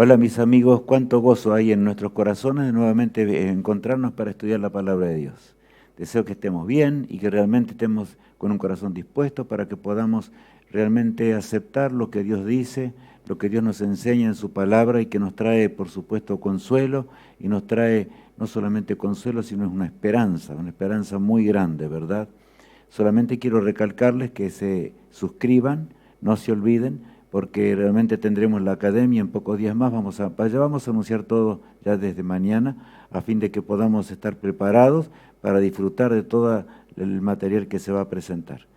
Hola mis amigos, cuánto gozo hay en nuestros corazones de nuevamente encontrarnos para estudiar la palabra de Dios. Deseo que estemos bien y que realmente estemos con un corazón dispuesto para que podamos realmente aceptar lo que Dios dice, lo que Dios nos enseña en su palabra y que nos trae, por supuesto, consuelo y nos trae no solamente consuelo, sino una esperanza muy grande, ¿verdad? Solamente quiero recalcarles que se suscriban, no se olviden, porque realmente tendremos la academia en pocos días más, ya vamos a anunciar todo ya desde mañana, a fin de que podamos estar preparados para disfrutar de todo el material que se va a presentar.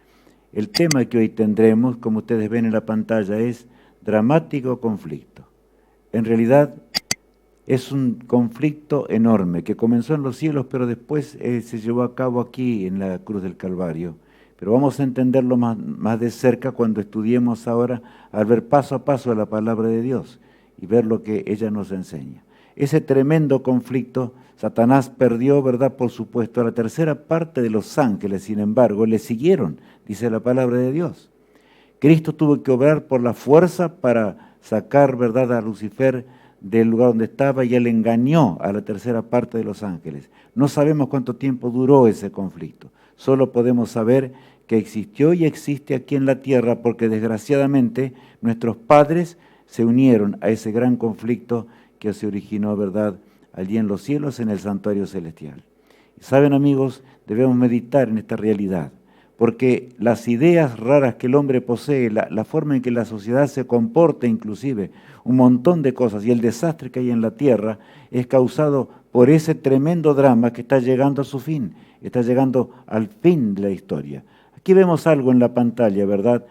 El tema que hoy tendremos, como ustedes ven en la pantalla, es dramático conflicto. En realidad es un conflicto enorme que comenzó en los cielos, pero después se llevó a cabo aquí en la cruz del Calvario. Pero vamos a entenderlo más de cerca cuando estudiemos ahora al ver paso a paso la palabra de Dios y ver lo que ella nos enseña. Ese tremendo conflicto, Satanás perdió, ¿verdad? Por supuesto, a la tercera parte de los ángeles, sin embargo, le siguieron, dice la palabra de Dios. Cristo tuvo que obrar por la fuerza para sacar, ¿verdad?, a Lucifer del lugar donde estaba y él engañó a la tercera parte de los ángeles. No sabemos cuánto tiempo duró ese conflicto. Solo podemos saber que existió y existe aquí en la tierra porque desgraciadamente nuestros padres se unieron a ese gran conflicto que se originó, ¿verdad?, allí en los cielos, en el santuario celestial. Y saben, amigos, debemos meditar en esta realidad, porque las ideas raras que el hombre posee, la forma en que la sociedad se comporta inclusive, un montón de cosas, y el desastre que hay en la tierra es causado por ese tremendo drama que está llegando a su fin, está llegando al fin de la historia. Aquí vemos algo en la pantalla, ¿verdad?,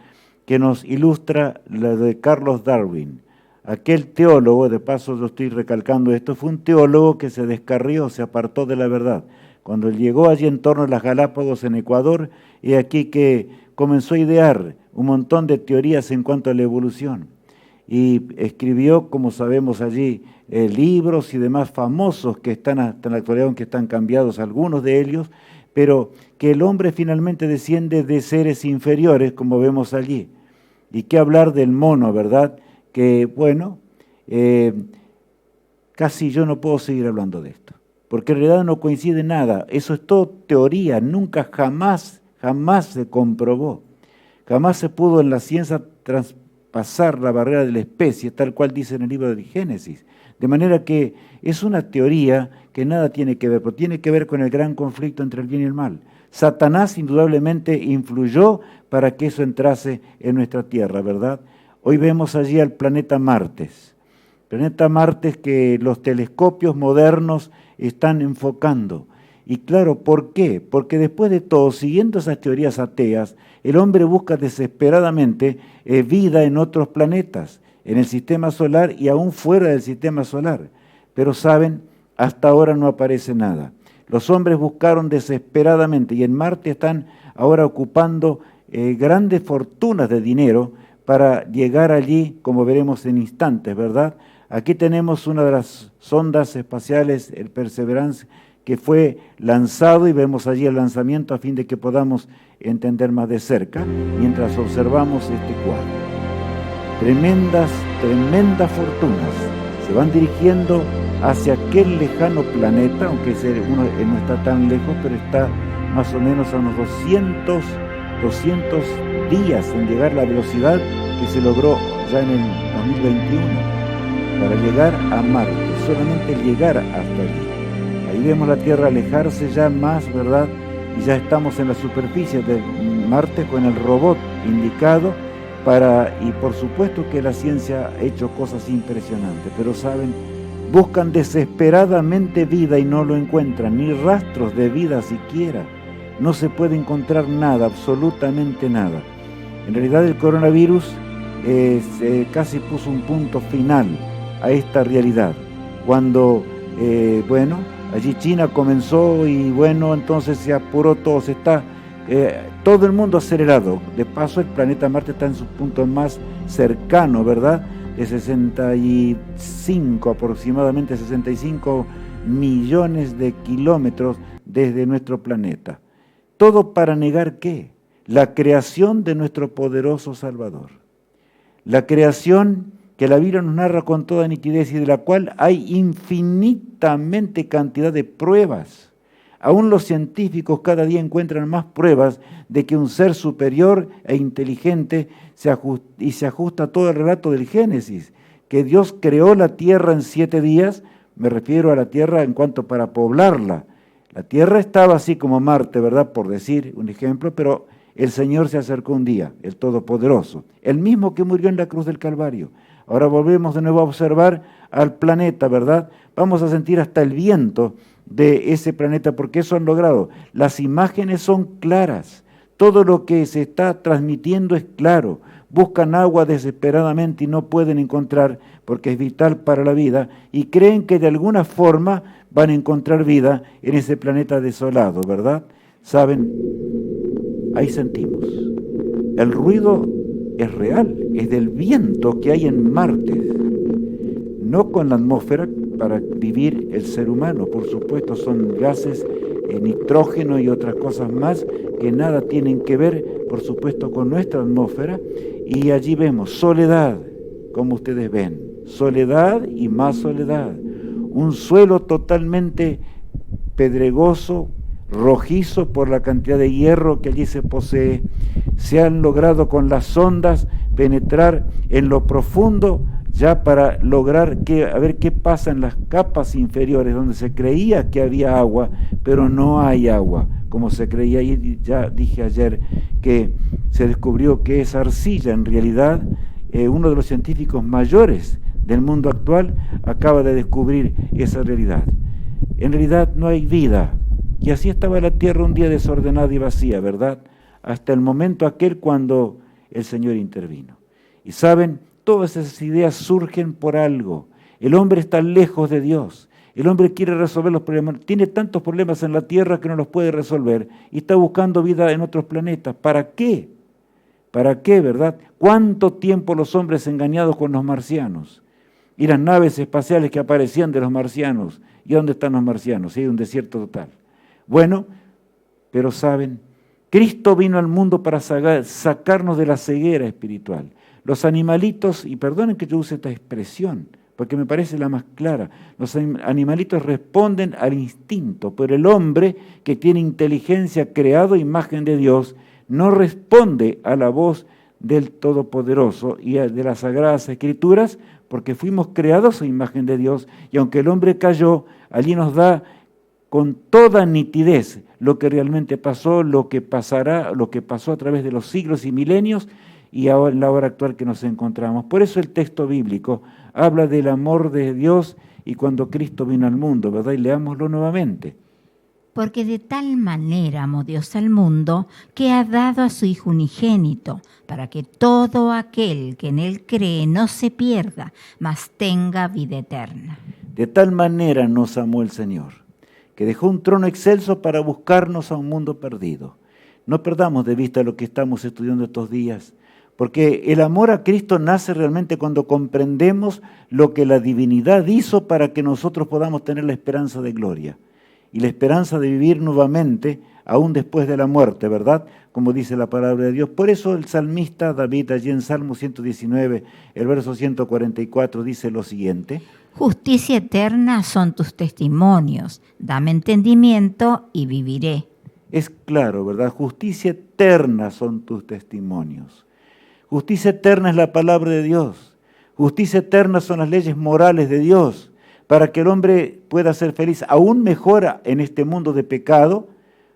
que nos ilustra lo de Carlos Darwin. Aquel teólogo, de paso yo estoy recalcando esto, fue un teólogo que se descarrió, se apartó de la verdad. Cuando llegó allí en torno a las Galápagos en Ecuador, he aquí que comenzó a idear un montón de teorías en cuanto a la evolución. Y escribió, como sabemos allí, libros y demás famosos que están hasta en la actualidad, aunque están cambiados algunos de ellos, pero que el hombre finalmente desciende de seres inferiores, como vemos allí. Y qué hablar del mono, ¿verdad? Que, bueno, casi yo no puedo seguir hablando de esto, porque en realidad no coincide nada. Eso es todo teoría, nunca, jamás se comprobó. Jamás se pudo en la ciencia traspasar la barrera de la especie, tal cual dice en el libro de Génesis. De manera que es una teoría que nada tiene que ver, pero tiene que ver con el gran conflicto entre el bien y el mal. Satanás indudablemente influyó para que eso entrase en nuestra tierra, ¿verdad? Hoy vemos allí al planeta Marte que los telescopios modernos están enfocando. Y claro, ¿por qué? Porque después de todo, siguiendo esas teorías ateas, el hombre busca desesperadamente vida en otros planetas, en el sistema solar y aún fuera del sistema solar. Pero saben, hasta ahora no aparece nada. Los hombres buscaron desesperadamente y en Marte están ahora ocupando grandes fortunas de dinero para llegar allí, como veremos en instantes, ¿verdad? Aquí tenemos una de las sondas espaciales, el Perseverance, que fue lanzado y vemos allí el lanzamiento a fin de que podamos entender más de cerca mientras observamos este cuadro. Tremendas fortunas se van dirigiendo hacia aquel lejano planeta, aunque uno no está tan lejos, pero está más o menos a unos 200 días en llegar a la velocidad que se logró ya en el 2021 para llegar a Marte, solamente llegar hasta allí. Ahí vemos la Tierra alejarse ya más, ¿verdad? Y ya estamos en la superficie de Marte con el robot indicado y por supuesto que la ciencia ha hecho cosas impresionantes, pero saben, buscan desesperadamente vida y no lo encuentran, ni rastros de vida siquiera. No se puede encontrar nada, absolutamente nada. En realidad el coronavirus casi puso un punto final a esta realidad. Cuando, allí China comenzó y entonces se apuró todo, todo el mundo acelerado. De paso, el planeta Marte está en su punto más cercano, ¿verdad? De 65, aproximadamente 65 millones de kilómetros desde nuestro planeta. Todo para negar ¿qué? La creación de nuestro poderoso Salvador. La creación que la Biblia nos narra con toda nitidez y de la cual hay infinitamente cantidad de pruebas. Aún los científicos cada día encuentran más pruebas de que un ser superior e inteligente se ajusta a todo el relato del Génesis, que Dios creó la tierra en 7 días, me refiero a la tierra en cuanto para poblarla. La tierra estaba así como Marte, ¿verdad? Por decir un ejemplo, pero el Señor se acercó un día, el Todopoderoso, el mismo que murió en la cruz del Calvario. Ahora volvemos de nuevo a observar al planeta, ¿verdad? Vamos a sentir hasta el viento de ese planeta, porque eso han logrado. Las imágenes son claras, todo lo que se está transmitiendo es claro. Buscan agua desesperadamente y no pueden encontrar, porque es vital para la vida, y creen que de alguna forma van a encontrar vida en ese planeta desolado, ¿verdad? ¿Saben? Ahí sentimos. El ruido es real, es del viento que hay en Marte, no con la atmósfera para vivir el ser humano, por supuesto son gases, nitrógeno y otras cosas más que nada tienen que ver, por supuesto, con nuestra atmósfera, y allí vemos soledad, como ustedes ven, soledad y más soledad, un suelo totalmente pedregoso, rojizo por la cantidad de hierro que allí se posee. Se han logrado con las sondas penetrar en lo profundo ya para lograr a ver qué pasa en las capas inferiores donde se creía que había agua, pero no hay agua, como se creía. Y ya dije ayer que se descubrió que es arcilla en realidad. Uno de los científicos mayores del mundo actual acaba de descubrir esa realidad. En realidad no hay vida. Y así estaba la tierra un día desordenada y vacía, ¿verdad? Hasta el momento aquel cuando el Señor intervino. Y saben, todas esas ideas surgen por algo. El hombre está lejos de Dios. El hombre quiere resolver los problemas. Tiene tantos problemas en la tierra que no los puede resolver. Y está buscando vida en otros planetas. ¿Para qué? ¿Para qué, verdad? ¿Cuánto tiempo los hombres engañados con los marcianos? Y las naves espaciales que aparecían de los marcianos. ¿Y dónde están los marcianos? Sí, hay un desierto total. Bueno, pero saben, Cristo vino al mundo para sacarnos de la ceguera espiritual. Los animalitos, y perdonen que yo use esta expresión, porque me parece la más clara, los animalitos responden al instinto, pero el hombre que tiene inteligencia, creado a imagen de Dios, no responde a la voz del Todopoderoso y de las Sagradas Escrituras, porque fuimos creados a imagen de Dios, y aunque el hombre cayó, allí nos da con toda nitidez lo que realmente pasó, lo que pasará, lo que pasó a través de los siglos y milenios y ahora en la hora actual que nos encontramos. Por eso el texto bíblico habla del amor de Dios y cuando Cristo vino al mundo, ¿verdad? Y leámoslo nuevamente. Porque de tal manera amó Dios al mundo que ha dado a su Hijo unigénito, para que todo aquel que en Él cree no se pierda, mas tenga vida eterna. De tal manera nos amó el Señor, que dejó un trono excelso para buscarnos a un mundo perdido. No perdamos de vista lo que estamos estudiando estos días, porque el amor a Cristo nace realmente cuando comprendemos lo que la divinidad hizo para que nosotros podamos tener la esperanza de gloria y la esperanza de vivir nuevamente aún después de la muerte, ¿verdad? Como dice la palabra de Dios. Por eso el salmista David, allí en Salmo 119, el verso 144, dice lo siguiente: Justicia eterna son tus testimonios, dame entendimiento y viviré. Es claro, ¿verdad? Justicia eterna son tus testimonios. Justicia eterna es la palabra de Dios. Justicia eterna son las leyes morales de Dios, para que el hombre pueda ser feliz, aún mejor en este mundo de pecado,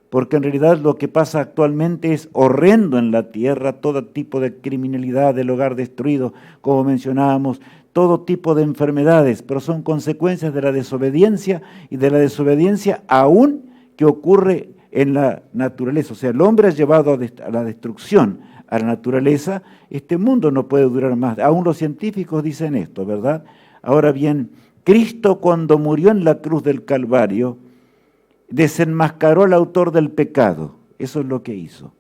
porque en realidad lo que pasa actualmente es horrendo en la tierra, todo tipo de criminalidad, del hogar destruido, como mencionábamos, todo tipo de enfermedades, pero son consecuencias de la desobediencia y de la desobediencia aún que ocurre en la naturaleza. O sea, el hombre ha llevado a la destrucción a la naturaleza. Este mundo no puede durar más. Aún los científicos dicen esto, ¿verdad? Ahora bien, Cristo cuando murió en la cruz del Calvario desenmascaró al autor del pecado. Eso es lo que hizo.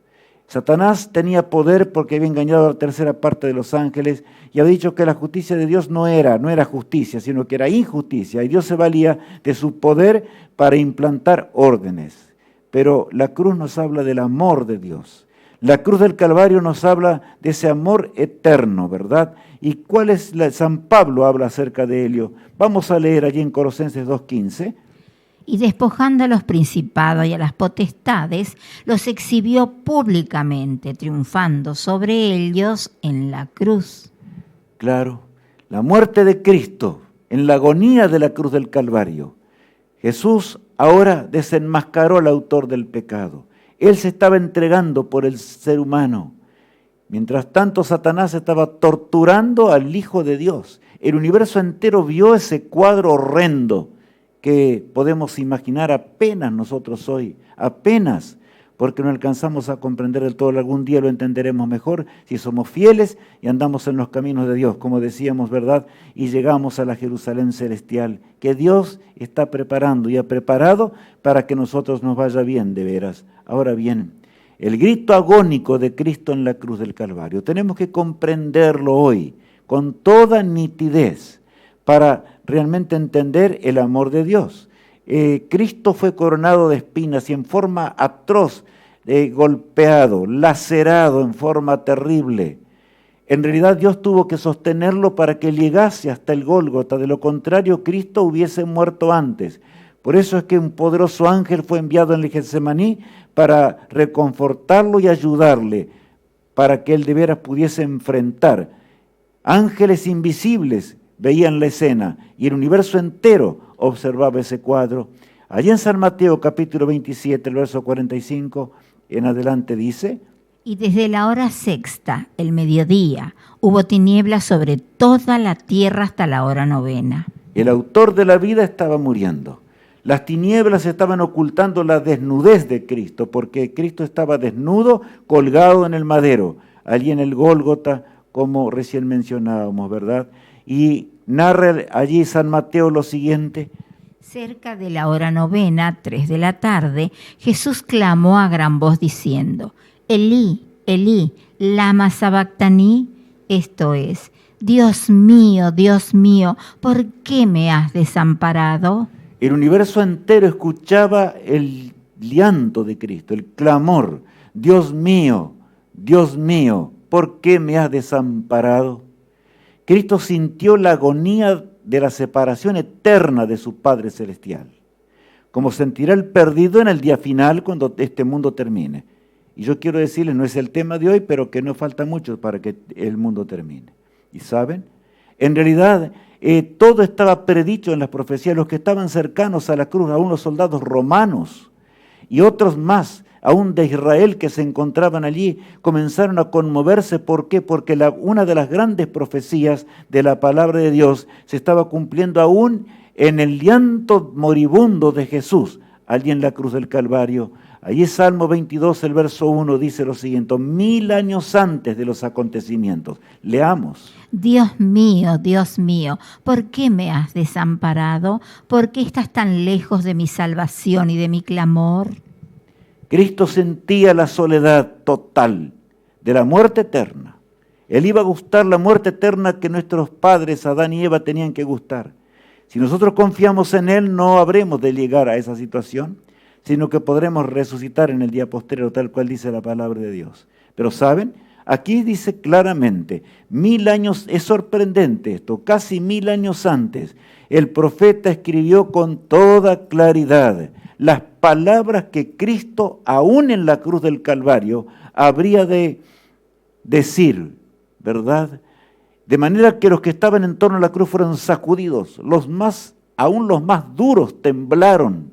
Satanás tenía poder porque había engañado a la tercera parte de los ángeles y había dicho que la justicia de Dios no era justicia, sino que era injusticia. Y Dios se valía de su poder para implantar órdenes. Pero la cruz nos habla del amor de Dios. La cruz del Calvario nos habla de ese amor eterno, ¿verdad? ¿Y cuál es San Pablo habla acerca de ello? Vamos a leer allí en Colosenses 2:15. Y despojando a los principados y a las potestades, los exhibió públicamente, triunfando sobre ellos en la cruz. Claro, la muerte de Cristo en la agonía de la cruz del Calvario. Jesús ahora desenmascaró al autor del pecado. Él se estaba entregando por el ser humano. Mientras tanto, Satanás estaba torturando al Hijo de Dios. El universo entero vio ese cuadro horrendo que podemos imaginar apenas nosotros hoy, apenas, porque no alcanzamos a comprender del todo. Algún día lo entenderemos mejor si somos fieles y andamos en los caminos de Dios, como decíamos, ¿verdad? Y llegamos a la Jerusalén celestial, que Dios está preparando y ha preparado para que nosotros nos vaya bien de veras. Ahora bien, el grito agónico de Cristo en la cruz del Calvario, tenemos que comprenderlo hoy con toda nitidez para realmente entender el amor de Dios. Cristo fue coronado de espinas y en forma atroz, golpeado, lacerado en forma terrible. En realidad Dios tuvo que sostenerlo para que llegase hasta el Gólgota, de lo contrario Cristo hubiese muerto antes. Por eso es que un poderoso ángel fue enviado en el Getsemaní para reconfortarlo y ayudarle, para que él de veras pudiese enfrentar. Ángeles invisibles veían la escena y el universo entero observaba ese cuadro. Allí en San Mateo capítulo 27, el verso 45 en adelante dice: Y desde la hora sexta, el mediodía, hubo tinieblas sobre toda la tierra hasta la hora novena. El autor de la vida estaba muriendo. Las tinieblas estaban ocultando la desnudez de Cristo, porque Cristo estaba desnudo, colgado en el madero, allí en el Gólgota, como recién mencionábamos, ¿verdad? Y narra allí San Mateo lo siguiente: Cerca de la hora novena, 3 de la tarde, Jesús clamó a gran voz diciendo: Elí, Elí, lama sabactaní, esto es, Dios mío, ¿por qué me has desamparado? El universo entero escuchaba el llanto de Cristo, el clamor: Dios mío, ¿por qué me has desamparado? Cristo sintió la agonía de la separación eterna de su Padre Celestial, como sentirá el perdido en el día final cuando este mundo termine. Y yo quiero decirles, no es el tema de hoy, pero que no falta mucho para que el mundo termine. ¿Y saben? En realidad, todo estaba predicho en las profecías. Los que estaban cercanos a la cruz, aún los soldados romanos y otros más, aún de Israel que se encontraban allí, comenzaron a conmoverse. ¿Por qué? Porque una de las grandes profecías de la palabra de Dios se estaba cumpliendo aún en el llanto moribundo de Jesús, allí en la cruz del Calvario. Allí Salmo 22, el verso 1 dice lo siguiente: 1000 años antes de los acontecimientos. Leamos. Dios mío, ¿por qué me has desamparado? ¿Por qué estás tan lejos de mi salvación y de mi clamor? Cristo sentía la soledad total de la muerte eterna. Él iba a gustar la muerte eterna que nuestros padres, Adán y Eva, tenían que gustar. Si nosotros confiamos en Él, no habremos de llegar a esa situación, sino que podremos resucitar en el día postrero, tal cual dice la palabra de Dios. Pero ¿saben? Aquí dice claramente, 1000 años, es sorprendente esto, casi 1000 años antes, el profeta escribió con toda claridad las palabras que Cristo, aún en la cruz del Calvario, habría de decir, ¿verdad? De manera que los que estaban en torno a la cruz fueron sacudidos, aún los más duros temblaron.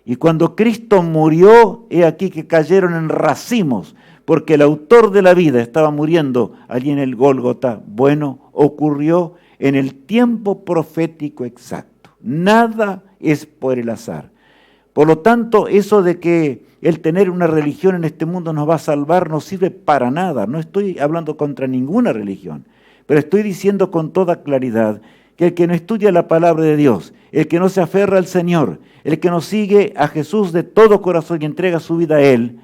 Y cuando Cristo murió, he aquí que cayeron en racimos, porque el autor de la vida estaba muriendo allí en el Gólgota. Bueno, ocurrió en el tiempo profético exacto. Nada es por el azar. Por lo tanto, eso de que el tener una religión en este mundo nos va a salvar no sirve para nada. No estoy hablando contra ninguna religión, pero estoy diciendo con toda claridad que el que no estudia la palabra de Dios, el que no se aferra al Señor, el que no sigue a Jesús de todo corazón y entrega su vida a Él,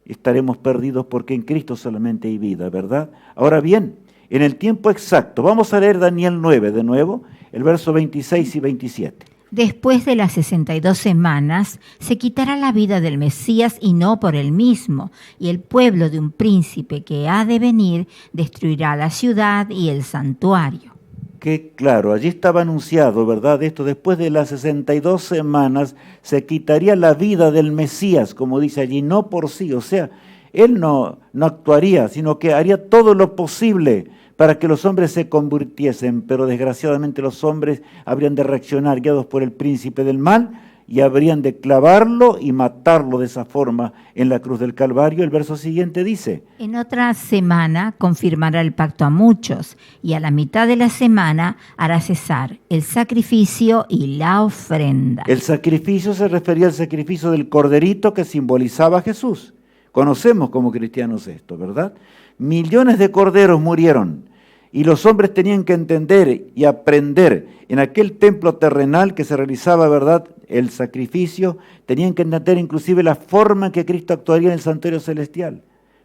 estaremos perdidos, porque en Cristo solamente hay vida, ¿verdad? Ahora bien, en el tiempo exacto, vamos a leer Daniel 9 de nuevo, el verso 26 y 27. Después de las 62 semanas, se quitará la vida del Mesías y no por él mismo, y el pueblo de un príncipe que ha de venir destruirá la ciudad y el santuario. Que claro, allí estaba anunciado, ¿verdad? Esto después de las 62 semanas se quitaría la vida del Mesías, como dice allí, no por sí, o sea, él no actuaría, sino que haría todo lo posible para que los hombres se convirtiesen, pero desgraciadamente los hombres habrían de reaccionar guiados por el príncipe del mal y habrían de clavarlo y matarlo de esa forma en la cruz del Calvario. El verso siguiente dice: En otra semana confirmará el pacto a muchos, y a la mitad de la semana hará cesar el sacrificio y la ofrenda. El sacrificio se refería al sacrificio del corderito que simbolizaba a Jesús. Conocemos como cristianos esto, ¿verdad? Millones de corderos murieron y los hombres tenían que entender y aprender en aquel templo terrenal que se realizaba, ¿verdad?, el sacrificio, tenían que entender inclusive la forma en que Cristo actuaría en el santuario celestial.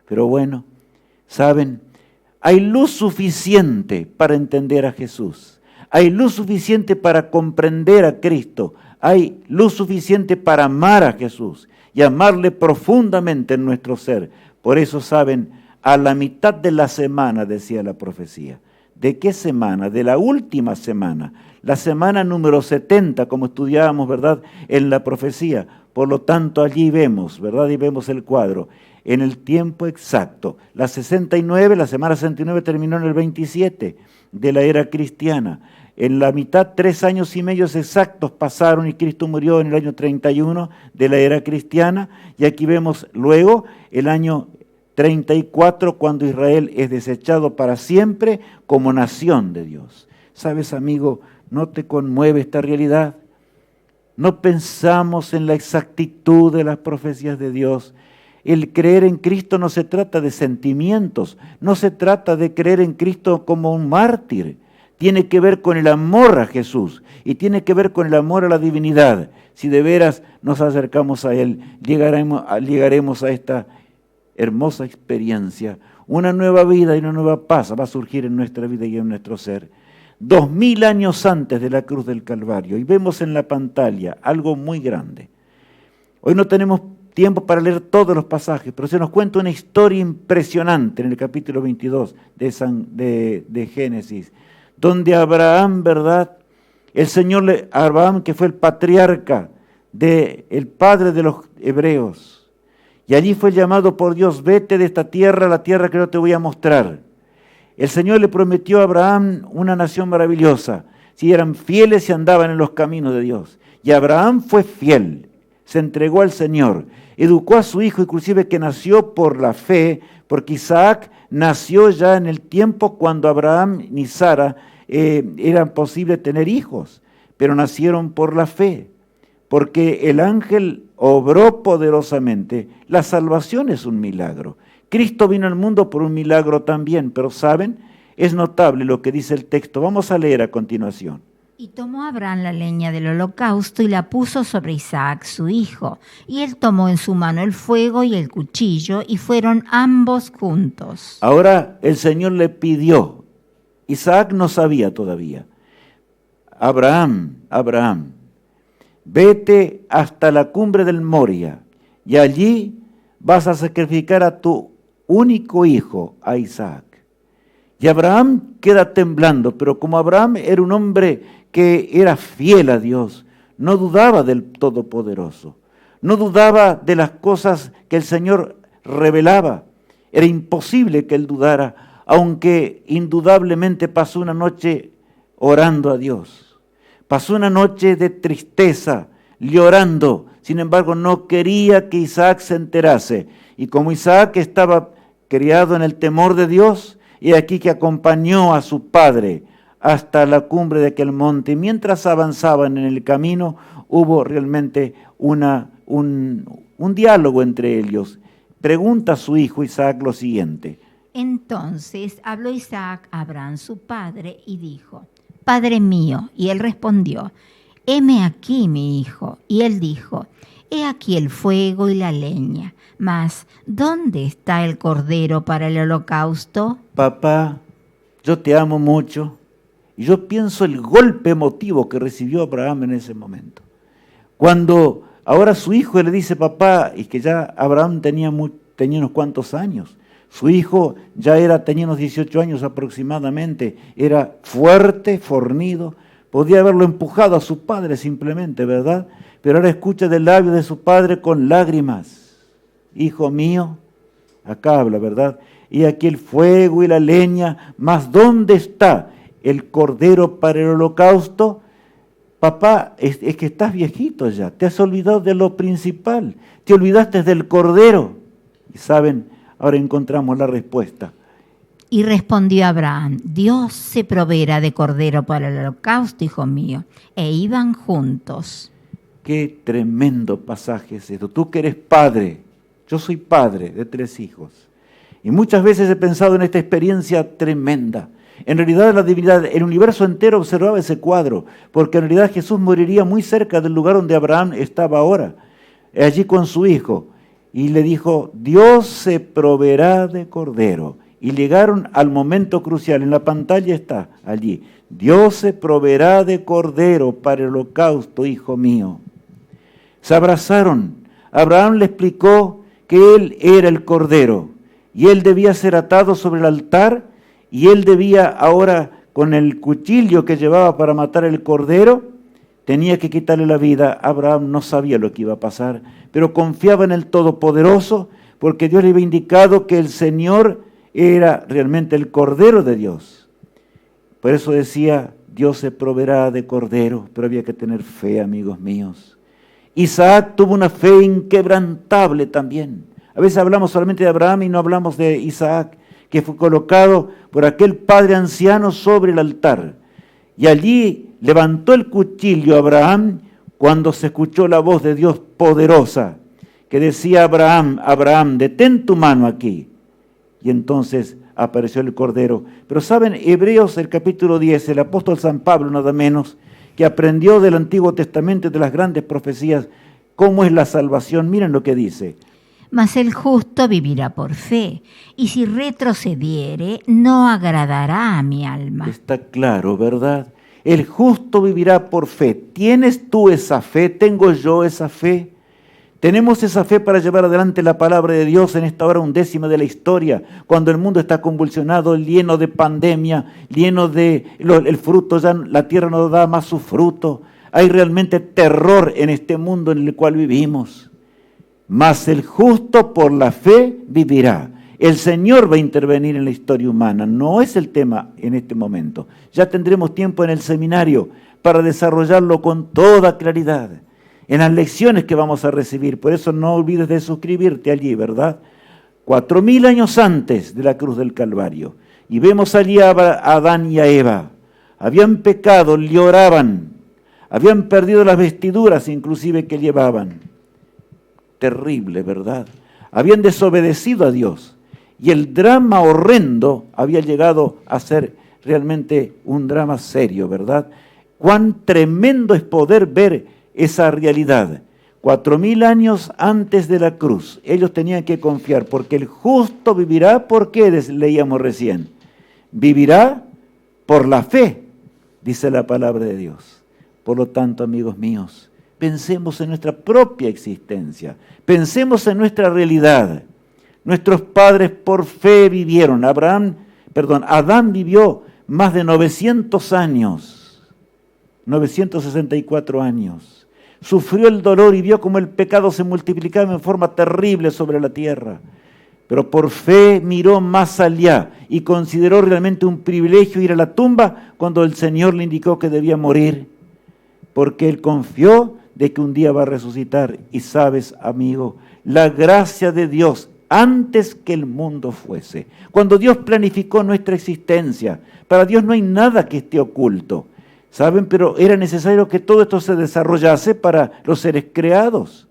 Pero bueno, ¿saben? Hay luz suficiente para entender a Jesús. Hay luz suficiente para comprender a Cristo. Hay luz suficiente para amar a Jesús y amarle profundamente en nuestro ser. Por eso, ¿saben? A la mitad de la semana, decía la profecía. ¿De qué semana? De la última semana. La semana número 70, como estudiábamos, ¿verdad?, en la profecía. Por lo tanto, allí vemos, ¿verdad?, y vemos el cuadro. En el tiempo exacto. La semana 69 terminó en el 27 de la era cristiana. En la mitad, 3 años y medio exactos pasaron y Cristo murió en el año 31 de la era cristiana. Y aquí vemos luego el año 34, cuando Israel es desechado para siempre como nación de Dios. ¿Sabes, amigo? ¿No te conmueve esta realidad? ¿No pensamos en la exactitud de las profecías de Dios? El creer en Cristo no se trata de sentimientos, no se trata de creer en Cristo como un mártir. Tiene que ver con el amor a Jesús y tiene que ver con el amor a la divinidad. Si de veras nos acercamos a Él, llegaremos a esta hermosa experiencia. Una nueva vida y una nueva paz va a surgir en nuestra vida y en nuestro ser. 2000 años antes de la cruz del Calvario. Y vemos en la pantalla algo muy grande. Hoy no tenemos tiempo para leer todos los pasajes, pero se nos cuenta una historia impresionante en el capítulo 22 de Génesis, donde Abraham, ¿verdad? Abraham, que fue el patriarca, el padre de los hebreos, y allí fue llamado por Dios: vete de esta tierra a la tierra que yo te voy a mostrar. El Señor le prometió a Abraham una nación maravillosa, si eran fieles y andaban en los caminos de Dios. Y Abraham fue fiel, se entregó al Señor, educó a su hijo, inclusive que nació por la fe, porque Isaac nació ya en el tiempo cuando Abraham ni Sara eran posible tener hijos, pero nacieron por la fe, porque el ángel obró poderosamente. La salvación es un milagro. Cristo vino al mundo por un milagro también, pero ¿saben? Es notable lo que dice el texto. Vamos a leer a continuación. Y tomó Abraham la leña del holocausto y la puso sobre Isaac su hijo. Y él tomó en su mano el fuego y el cuchillo, y fueron ambos juntos. Ahora el Señor le pidió. Isaac no sabía todavía. Abraham, vete hasta la cumbre del Moria, y allí vas a sacrificar a tu único hijo, a Isaac. Y Abraham queda temblando, pero como Abraham era un hombre que era fiel a Dios, no dudaba del Todopoderoso, no dudaba de las cosas que el Señor revelaba. Era imposible que él dudara, aunque indudablemente pasó una noche orando a Dios. Pasó una noche de tristeza, llorando. Sin embargo, no quería que Isaac se enterase. Y como Isaac estaba criado en el temor de Dios, y aquí que acompañó a su padre hasta la cumbre de aquel monte. Mientras avanzaban en el camino, hubo realmente un diálogo entre ellos. Pregunta a su hijo Isaac lo siguiente. Entonces habló Isaac a Abraham su padre y dijo: Padre mío. Y él respondió: heme aquí, mi hijo. Y él dijo: he aquí el fuego y la leña, mas ¿dónde está el cordero para el holocausto? Papá, yo te amo mucho Y yo pienso el golpe emotivo que recibió Abraham en ese momento. Cuando ahora su hijo le dice, papá, y que ya Abraham tenía unos cuantos años. Su hijo ya tenía unos 18 años aproximadamente, era fuerte, fornido, podía haberlo empujado a su padre simplemente, ¿verdad? Pero ahora escucha del labio de su padre con lágrimas, hijo mío, acá habla, ¿verdad? Y aquí el fuego y la leña, mas ¿dónde está el cordero para el holocausto? Papá, es que estás viejito ya, te has olvidado de lo principal, te olvidaste del cordero. Y saben, ahora encontramos la respuesta. Y respondió Abraham, Dios se proveerá de cordero para el holocausto, hijo mío. E iban juntos. Qué tremendo pasaje es esto. Tú que eres padre, yo soy padre de 3 hijos. Y muchas veces he pensado en esta experiencia tremenda. En realidad la divinidad, el universo entero observaba ese cuadro, porque en realidad Jesús moriría muy cerca del lugar donde Abraham estaba ahora, allí con su hijo. Y le dijo, Dios se proveerá de cordero. Y llegaron al momento crucial, en la pantalla está allí. Dios se proveerá de cordero para el holocausto, hijo mío. Se abrazaron. Abraham le explicó que él era el cordero y él debía ser atado sobre el altar y él debía ahora, con el cuchillo que llevaba para matar el cordero, tenía que quitarle la vida. Abraham no sabía lo que iba a pasar, pero confiaba en el Todopoderoso porque Dios le había indicado que el Señor era realmente el Cordero de Dios. Por eso decía, Dios se proveerá de cordero, pero había que tener fe, amigos míos. Isaac tuvo una fe inquebrantable también. A veces hablamos solamente de Abraham y no hablamos de Isaac, que fue colocado por aquel padre anciano sobre el altar. Y allí levantó el cuchillo Abraham cuando se escuchó la voz de Dios poderosa, que decía a Abraham, Abraham, detén tu mano aquí. Y entonces apareció el cordero. Pero saben, Hebreos, el capítulo 10, el apóstol San Pablo, nada menos, que aprendió del Antiguo Testamento y de las grandes profecías, cómo es la salvación. Miren lo que dice. Mas el justo vivirá por fe, y si retrocediere, no agradará a mi alma. Está claro, ¿verdad? El justo vivirá por fe. ¿Tienes tú esa fe? ¿Tengo yo esa fe? ¿Tenemos esa fe para llevar adelante la palabra de Dios en esta hora 11ª de la historia, cuando el mundo está convulsionado, lleno de pandemia, lleno de el fruto, ya la tierra no da más su fruto? Hay realmente terror en este mundo en el cual vivimos. Mas el justo por la fe vivirá. El Señor va a intervenir en la historia humana, no es el tema en este momento. Ya tendremos tiempo en el seminario para desarrollarlo con toda claridad, en las lecciones que vamos a recibir. Por eso no olvides de suscribirte allí, ¿verdad? 4000 años antes de la cruz del Calvario. Y vemos allí a Adán y a Eva. Habían pecado, lloraban, habían perdido las vestiduras inclusive que llevaban. Terrible, ¿verdad? Habían desobedecido a Dios. Y el drama horrendo había llegado a ser realmente un drama serio, ¿verdad? Cuán tremendo es poder ver esa realidad. 4000 años antes de la cruz, ellos tenían que confiar, porque el justo vivirá, ¿por qué? Leíamos recién. Vivirá por la fe, dice la palabra de Dios. Por lo tanto, amigos míos, pensemos en nuestra propia existencia, pensemos en nuestra realidad. Nuestros padres por fe vivieron. Adán vivió más de 900 años, 964 años. Sufrió el dolor y vio cómo el pecado se multiplicaba en forma terrible sobre la tierra. Pero por fe miró más allá y consideró realmente un privilegio ir a la tumba cuando el Señor le indicó que debía morir, porque él confió de que un día va a resucitar. Y sabes, amigo, la gracia de Dios antes que el mundo fuese. Cuando Dios planificó nuestra existencia, para Dios no hay nada que esté oculto. ¿Saben? Pero era necesario que todo esto se desarrollase para los seres creados.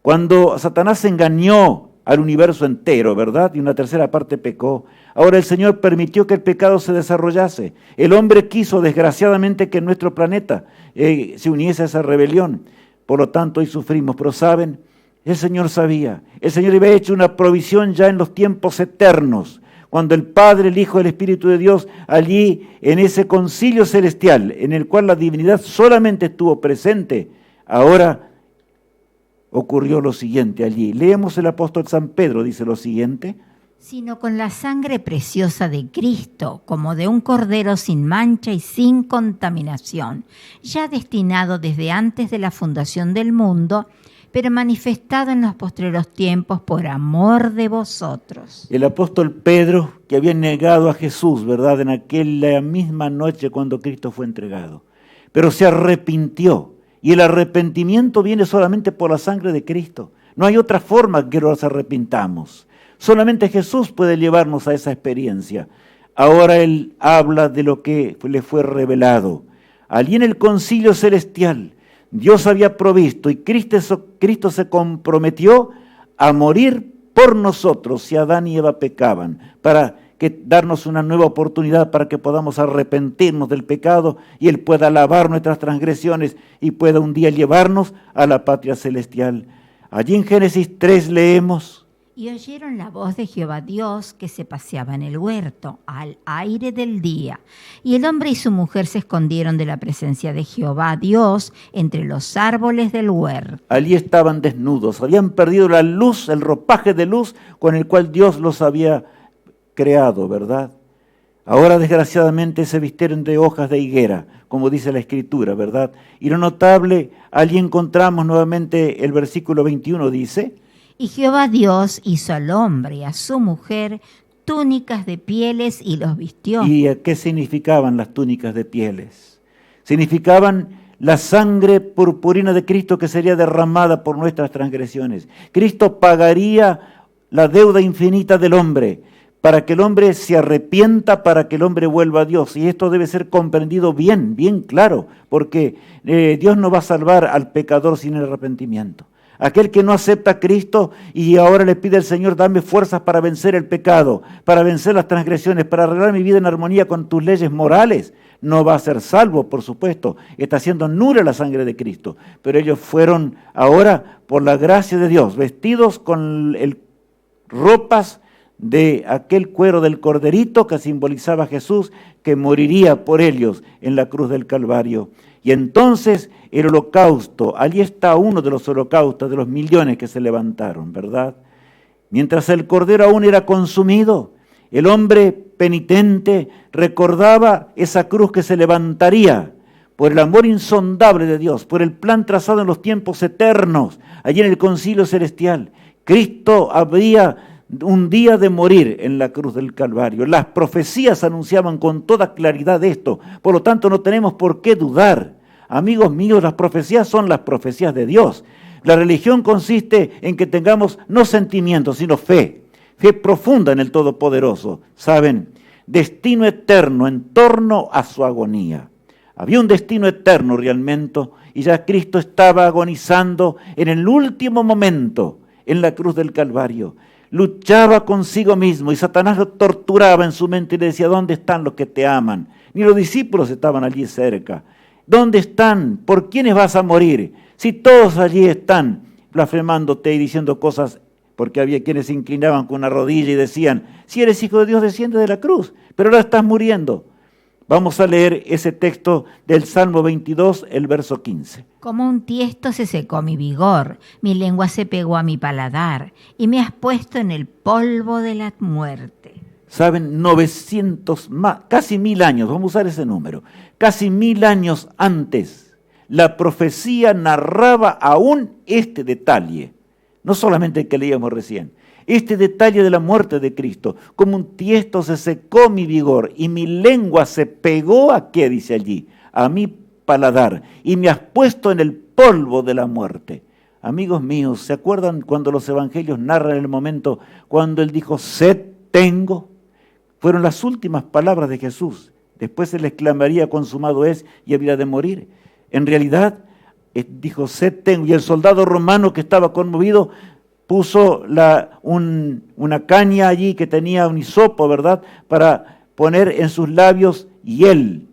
Cuando Satanás engañó al universo entero, ¿verdad? Y una tercera parte pecó. Ahora el Señor permitió que el pecado se desarrollase. El hombre quiso desgraciadamente que nuestro planeta se uniese a esa rebelión. Por lo tanto, hoy sufrimos. Pero ¿saben? El Señor sabía. El Señor había hecho una provisión ya en los tiempos eternos, cuando el Padre, el Hijo, el Espíritu de Dios, allí en ese concilio celestial, en el cual la divinidad solamente estuvo presente, ahora ocurrió lo siguiente allí. Leemos el apóstol San Pedro, dice lo siguiente: sino con la sangre preciosa de Cristo, como de un cordero sin mancha y sin contaminación, ya destinado desde antes de la fundación del mundo, pero manifestado en los postreros tiempos por amor de vosotros. El apóstol Pedro, que había negado a Jesús, ¿verdad?, en aquella misma noche cuando Cristo fue entregado, pero se arrepintió, y el arrepentimiento viene solamente por la sangre de Cristo. No hay otra forma que nos arrepintamos. Solamente Jesús puede llevarnos a esa experiencia. Ahora Él habla de lo que le fue revelado. Allí en el concilio celestial, Dios había provisto y Cristo se comprometió a morir por nosotros si Adán y Eva pecaban, para darnos una nueva oportunidad para que podamos arrepentirnos del pecado y Él pueda lavar nuestras transgresiones y pueda un día llevarnos a la patria celestial. Allí en Génesis 3 leemos: y oyeron la voz de Jehová Dios que se paseaba en el huerto al aire del día. Y el hombre y su mujer se escondieron de la presencia de Jehová Dios entre los árboles del huerto. Allí estaban desnudos, habían perdido la luz, el ropaje de luz con el cual Dios los había creado, ¿verdad? Ahora desgraciadamente se vistieron de hojas de higuera, como dice la Escritura, ¿verdad? Y lo notable, allí encontramos nuevamente el versículo 21, dice: y Jehová Dios hizo al hombre y a su mujer túnicas de pieles y los vistió. ¿Y qué significaban las túnicas de pieles? Significaban la sangre purpurina de Cristo que sería derramada por nuestras transgresiones. Cristo pagaría la deuda infinita del hombre, para que el hombre se arrepienta, para que el hombre vuelva a Dios. Y esto debe ser comprendido bien, bien claro, porque Dios no va a salvar al pecador sin el arrepentimiento. Aquel que no acepta a Cristo y ahora le pide al Señor: dame fuerzas para vencer el pecado, para vencer las transgresiones, para arreglar mi vida en armonía con tus leyes morales, no va a ser salvo, por supuesto. Está haciendo nula la sangre de Cristo. Pero ellos fueron ahora, por la gracia de Dios, vestidos con ropas de aquel cuero del corderito que simbolizaba a Jesús, que moriría por ellos en la cruz del Calvario. Y entonces el holocausto, allí está uno de los holocaustos de los millones que se levantaron, ¿verdad? Mientras el cordero aún era consumido, el hombre penitente recordaba esa cruz que se levantaría por el amor insondable de Dios, por el plan trazado en los tiempos eternos, allí en el concilio celestial. Cristo habría un día de morir en la cruz del Calvario. Las profecías anunciaban con toda claridad esto, por lo tanto no tenemos por qué dudar. Amigos míos, las profecías son las profecías de Dios. La religión consiste en que tengamos no sentimientos, sino fe profunda en el Todopoderoso. ¿Saben? Destino eterno en torno a su agonía. Había un destino eterno realmente, y ya Cristo estaba agonizando en el último momento en la cruz del Calvario. Luchaba consigo mismo y Satanás lo torturaba en su mente y le decía: ¿dónde están los que te aman? Ni los discípulos estaban allí cerca. ¿Dónde están? ¿Por quiénes vas a morir? Si todos allí están blasfemándote y diciendo cosas, porque había quienes se inclinaban con una rodilla y decían: si eres hijo de Dios, desciende de la cruz, pero ahora estás muriendo. Vamos a leer ese texto del Salmo 22, el verso 15. Como un tiesto se secó mi vigor, mi lengua se pegó a mi paladar, y me has puesto en el polvo de la muerte. Saben, 900 más, casi 1000 años, vamos a usar ese número, casi 1000 años antes, la profecía narraba aún este detalle, no solamente el que leíamos recién, este detalle de la muerte de Cristo. Como un tiesto se secó mi vigor y mi lengua se pegó ¿a qué? Dice allí, a mi paladar, y me has puesto en el polvo de la muerte. Amigos míos, ¿se acuerdan cuando los evangelios narran el momento cuando Él dijo: sed tengo? Fueron las últimas palabras de Jesús. Después Él exclamaría: consumado es, y habría de morir. En realidad, dijo: sed tengo. Y el soldado romano, que estaba conmovido, puso una caña allí que tenía un hisopo, ¿verdad?, para poner en sus labios hiel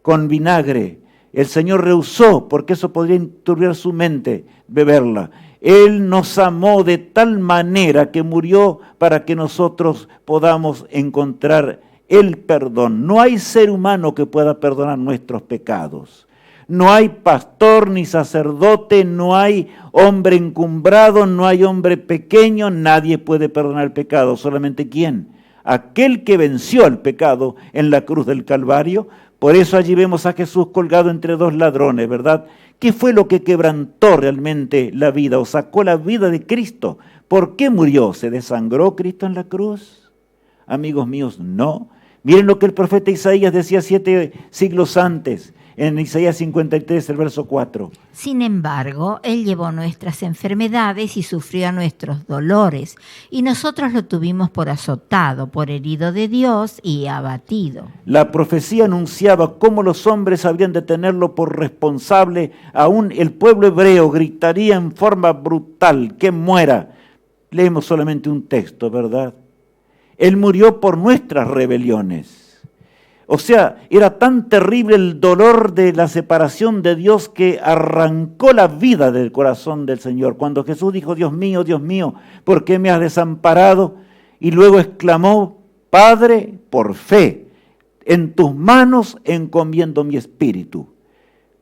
con vinagre. El Señor rehusó, porque eso podría enturbiar su mente, beberla. Él nos amó de tal manera que murió para que nosotros podamos encontrar el perdón. No hay ser humano que pueda perdonar nuestros pecados. No hay pastor ni sacerdote, no hay hombre encumbrado, no hay hombre pequeño, nadie puede perdonar el pecado. ¿Solamente quién? Aquel que venció el pecado en la cruz del Calvario. Por eso allí vemos a Jesús colgado entre dos ladrones, ¿verdad? ¿Qué fue lo que quebrantó realmente la vida o sacó la vida de Cristo? ¿Por qué murió? ¿Se desangró Cristo en la cruz? Amigos míos, no. Miren lo que el profeta Isaías decía 7 siglos antes, en Isaías 53, el verso 4. Sin embargo, Él llevó nuestras enfermedades y sufrió nuestros dolores, y nosotros lo tuvimos por azotado, por herido de Dios y abatido. La profecía anunciaba cómo los hombres habrían de tenerlo por responsable. Aún el pueblo hebreo gritaría en forma brutal que muera. Leemos solamente un texto, ¿verdad? Él murió por nuestras rebeliones. O sea, era tan terrible el dolor de la separación de Dios que arrancó la vida del corazón del Señor. Cuando Jesús dijo, Dios mío, ¿por qué me has desamparado? Y luego exclamó, Padre, por fe, en tus manos encomiendo mi espíritu,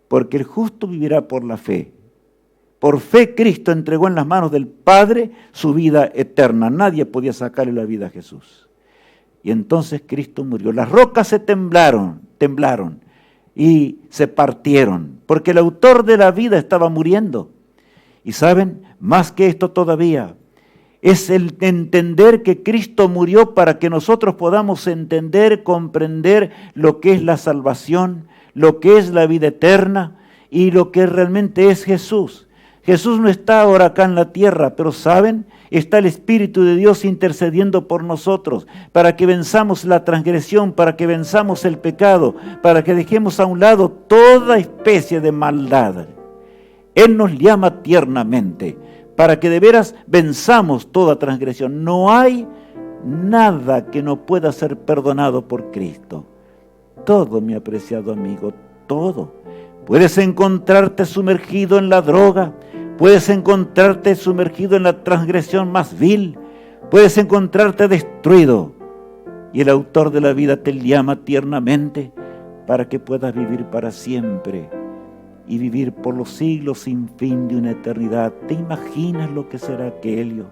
porque el justo vivirá por la fe. Por fe Cristo entregó en las manos del Padre su vida eterna. Nadie podía sacarle la vida a Jesús. Y entonces Cristo murió. Las rocas se temblaron y se partieron, porque el autor de la vida estaba muriendo. Y saben, más que esto todavía, es el entender que Cristo murió para que nosotros podamos entender, comprender lo que es la salvación, lo que es la vida eterna y lo que realmente es Jesús. Jesús no está ahora acá en la tierra, pero ¿saben? Está el Espíritu de Dios intercediendo por nosotros, para que venzamos la transgresión, para que venzamos el pecado, para que dejemos a un lado toda especie de maldad. Él nos llama tiernamente, para que de veras venzamos toda transgresión. No hay nada que no pueda ser perdonado por Cristo. Todo, mi apreciado amigo, todo. Puedes encontrarte sumergido en la droga, puedes encontrarte sumergido en la transgresión más vil, puedes encontrarte destruido. Y el autor de la vida te llama tiernamente para que puedas vivir para siempre y vivir por los siglos sin fin de una eternidad. ¿Te imaginas lo que será aquello?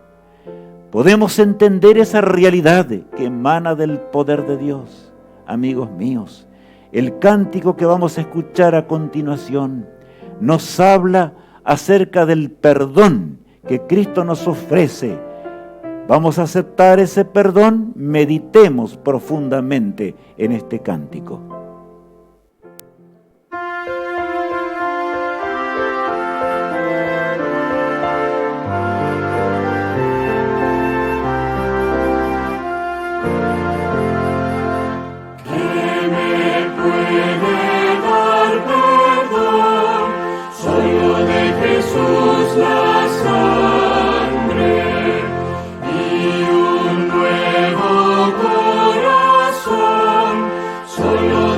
Podemos entender esa realidad que emana del poder de Dios, amigos míos. El cántico que vamos a escuchar a continuación nos habla acerca del perdón que Cristo nos ofrece. Vamos a aceptar ese perdón, meditemos profundamente en este cántico. Solo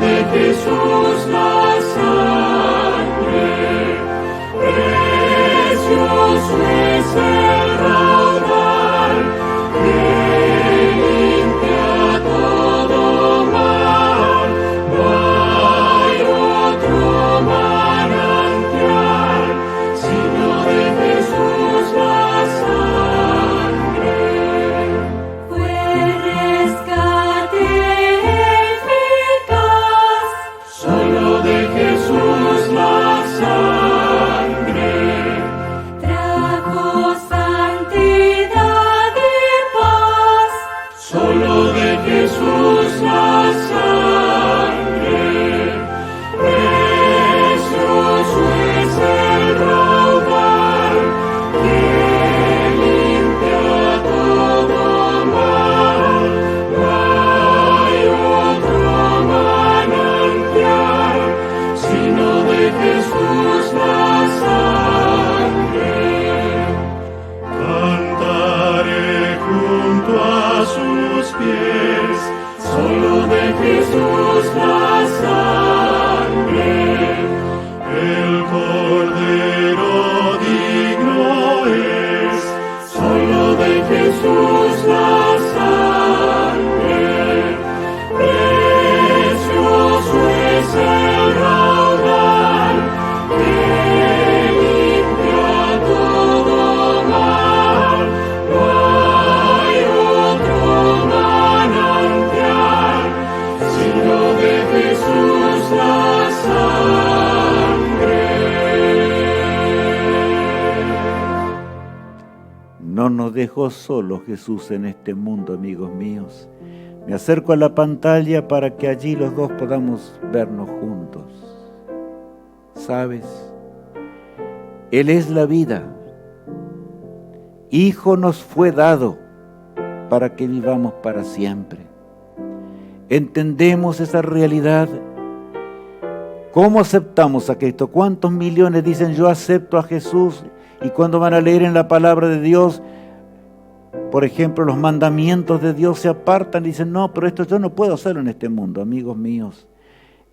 dejó solo Jesús en este mundo, amigos míos. Me acerco a la pantalla para que allí los dos podamos vernos juntos. ¿Sabes? Él es la vida. Hijo nos fue dado para que vivamos para siempre. ¿Entendemos esa realidad? ¿Cómo aceptamos a Cristo? ¿Cuántos millones dicen yo acepto a Jesús? Y cuando van a leer en la palabra de Dios, por ejemplo, los mandamientos de Dios, se apartan y dicen, no, pero esto yo no puedo hacerlo en este mundo, amigos míos.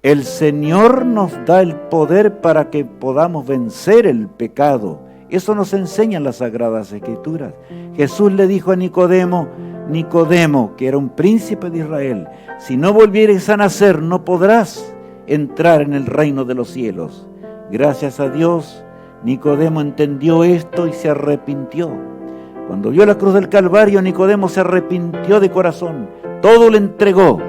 El Señor nos da el poder para que podamos vencer el pecado. Eso nos enseñan las Sagradas Escrituras. Jesús le dijo a Nicodemo, que era un príncipe de Israel, si no volvieres a nacer, no podrás entrar en el reino de los cielos. Gracias a Dios, Nicodemo entendió esto y se arrepintió. Cuando vio la cruz del Calvario, Nicodemo se arrepintió de corazón. Todo le entregó,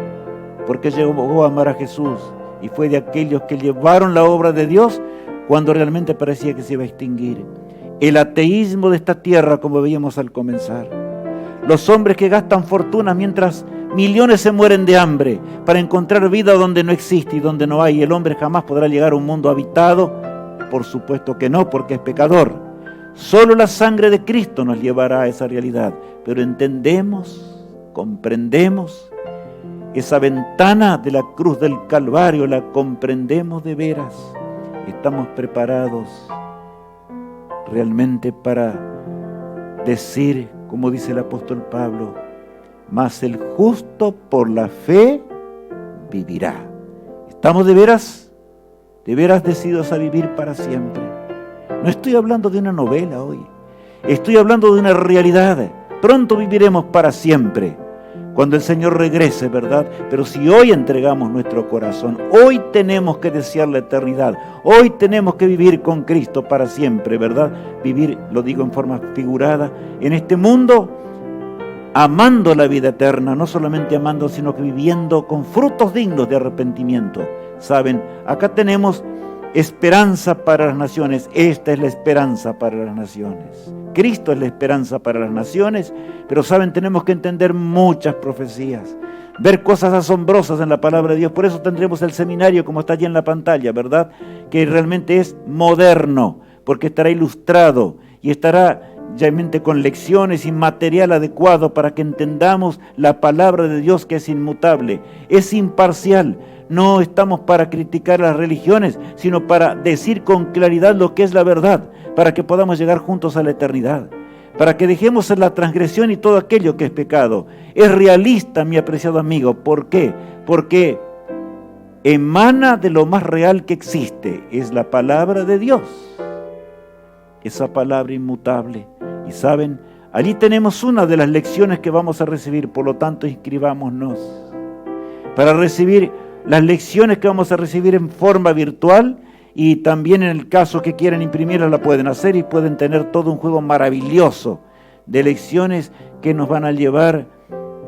porque llegó a amar a Jesús. Y fue de aquellos que llevaron la obra de Dios cuando realmente parecía que se iba a extinguir. El ateísmo de esta tierra, como veíamos al comenzar. Los hombres que gastan fortunas mientras millones se mueren de hambre para encontrar vida donde no existe y donde no hay. El hombre jamás podrá llegar a un mundo habitado. Por supuesto que no, porque es pecador. Solo la sangre de Cristo nos llevará a esa realidad. Pero entendemos, comprendemos, esa ventana de la cruz del Calvario la comprendemos de veras. Estamos preparados realmente para decir, como dice el apóstol Pablo, mas el justo por la fe vivirá. ¿Estamos de veras decididos a vivir para siempre? No estoy hablando de una novela hoy, estoy hablando de una realidad. Pronto viviremos para siempre, cuando el Señor regrese, ¿verdad? Pero si hoy entregamos nuestro corazón, hoy tenemos que desear la eternidad, hoy tenemos que vivir con Cristo para siempre, ¿verdad? Vivir, lo digo en forma figurada, en este mundo, amando la vida eterna, no solamente amando, sino que viviendo con frutos dignos de arrepentimiento. Saben, acá tenemos esperanza para las naciones. Esta es la esperanza para las naciones. Cristo es la esperanza para las naciones, pero saben, tenemos que entender muchas profecías, ver cosas asombrosas en la palabra de Dios. Por eso tendremos el seminario como está allí en la pantalla, ¿verdad? Que realmente es moderno, porque estará ilustrado y estará realmente con lecciones y material adecuado para que entendamos la palabra de Dios, que es inmutable, es imparcial. No estamos para criticar las religiones, sino para decir con claridad lo que es la verdad, para que podamos llegar juntos a la eternidad, para que dejemos la transgresión y todo aquello que es pecado. Es realista, mi apreciado amigo. ¿Por qué? Porque emana de lo más real que existe, es la palabra de Dios, esa palabra inmutable. Y saben, allí tenemos una de las lecciones que vamos a recibir, por lo tanto inscribámonos para recibir las lecciones que vamos a recibir en forma virtual, y también en el caso que quieran imprimirlas la pueden hacer y pueden tener todo un juego maravilloso de lecciones que nos van a llevar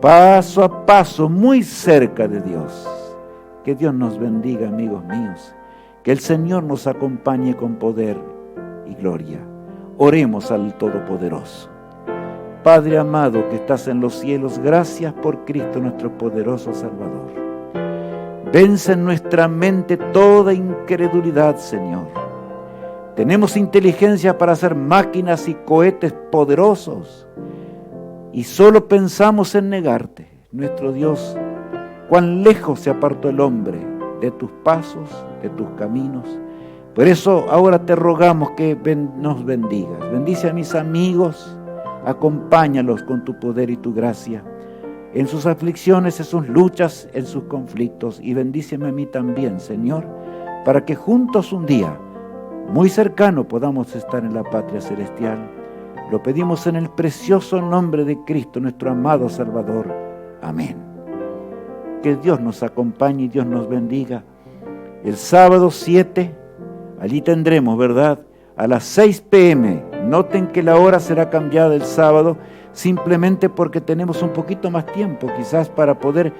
paso a paso muy cerca de Dios. Que Dios nos bendiga, amigos míos, que el Señor nos acompañe con poder y gloria. Oremos al Todopoderoso. Padre amado que estás en los cielos, gracias por Cristo nuestro poderoso Salvador. Vence en nuestra mente toda incredulidad, Señor. Tenemos inteligencia para hacer máquinas y cohetes poderosos y solo pensamos en negarte. Nuestro Dios, cuán lejos se apartó el hombre de tus pasos, de tus caminos. Por eso ahora te rogamos que nos bendigas. Bendice a mis amigos, acompáñalos con tu poder y tu gracia en sus aflicciones, en sus luchas, en sus conflictos, y bendíceme a mí también, Señor, para que juntos un día, muy cercano, podamos estar en la patria celestial. Lo pedimos en el precioso nombre de Cristo, nuestro amado Salvador. Amén. Que Dios nos acompañe y Dios nos bendiga. El sábado 7, allí tendremos, ¿verdad?, a las 6 p.m. Noten que la hora será cambiada el sábado, simplemente porque tenemos un poquito más tiempo quizás para poder,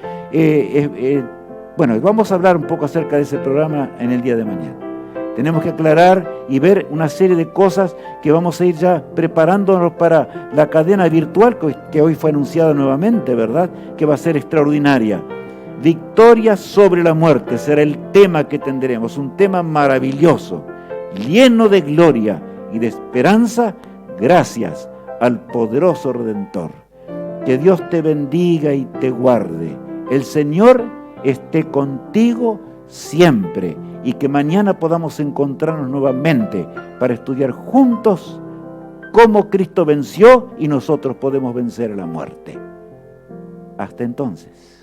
bueno, vamos a hablar un poco acerca de ese programa en el día de mañana. Tenemos que aclarar y ver una serie de cosas que vamos a ir ya preparándonos para la cadena virtual que hoy fue anunciada nuevamente, ¿verdad? Que va a ser extraordinaria. Victoria sobre la muerte será el tema que tendremos, un tema maravilloso, lleno de gloria y de esperanza, gracias al poderoso Redentor. Que Dios te bendiga y te guarde. El Señor esté contigo siempre y que mañana podamos encontrarnos nuevamente para estudiar juntos cómo Cristo venció y nosotros podemos vencer a la muerte. Hasta entonces.